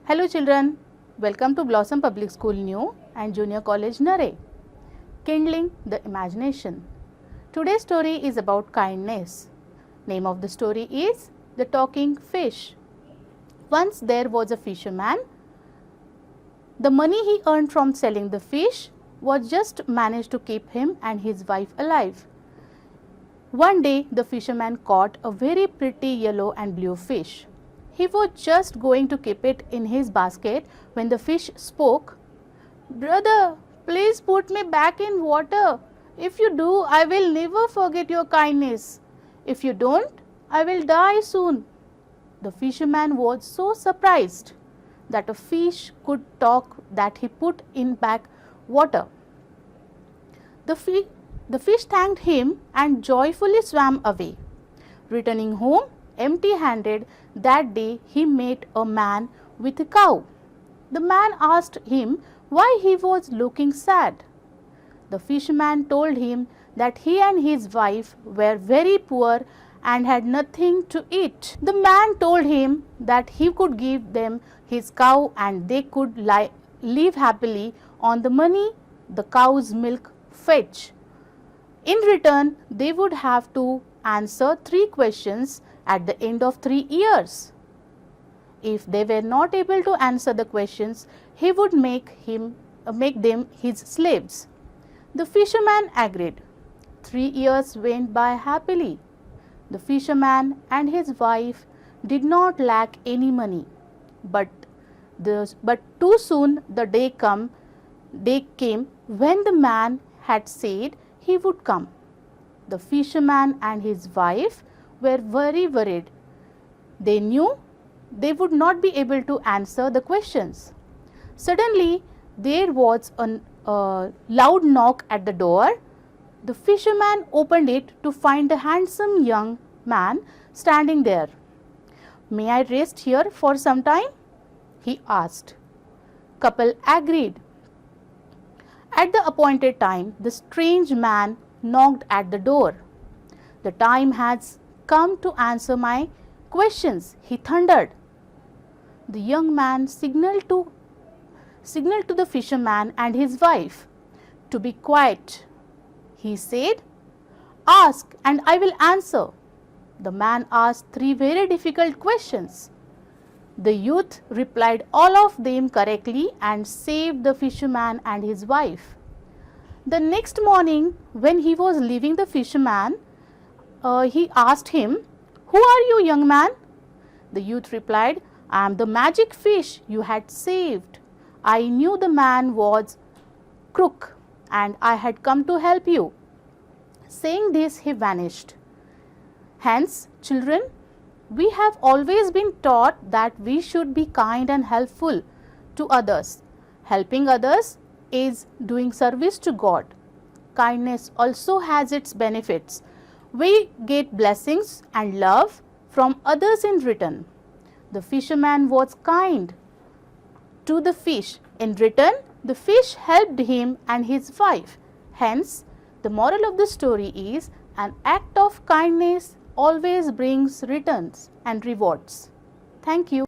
Hello children, welcome to Blossom Public School New and Junior College Naray. Kindling the Imagination. Today's story is about kindness. Name of the story is The Talking Fish. Once there was a fisherman. The money he earned from selling the fish was just managed to keep him and his wife alive. One day the fisherman caught a very pretty yellow and blue fish. He was just going to keep it in his basket when the fish spoke. "Brother, please put me back in water. If you do, I will never forget your kindness. If you don't, I will die soon." The fisherman was so surprised that a fish could talk that he put in back water. The fish thanked him and joyfully swam away. Returning home empty-handed, that day he met a man with a cow. The man asked him why he was looking sad. The fisherman told him that he and his wife were very poor and had nothing to eat. The man told him that he could give them his cow and they could live happily on the money the cow's milk fetched. In return, they would have to answer 3 questions at the end of 3 years. If they were not able to answer the questions, he would make them his slaves. The fisherman agreed. 3 years went by happily. The fisherman and his wife did not lack any money, but too soon the day came when the man had said he would come. The fisherman and his wife were very worried. They knew they would not be able to answer the questions. Suddenly, there was a loud knock at the door. The fisherman opened it to find a handsome young man standing there. "May I rest here for some time?" he asked. Couple agreed. At the appointed time, the strange man knocked at the door. "The time has come to answer my questions," he thundered. The young man signaled to the fisherman and his wife to be quiet. He said, "Ask and I will answer." The man asked 3 very difficult questions. The youth replied all of them correctly and saved the fisherman and his wife. The next morning, when he was leaving the fisherman, he asked him, "Who are you, young man?" The youth replied, "I am the magic fish you had saved. I knew the man was crook and I had come to help you." Saying this, he vanished. Hence, children, we have always been taught that we should be kind and helpful to others. Helping others is doing service to God. Kindness also has its benefits. We get blessings and love from others in return. The fisherman was kind to the fish. In return, the fish helped him and his wife. Hence, the moral of the story is an act of kindness always brings returns and rewards. Thank you.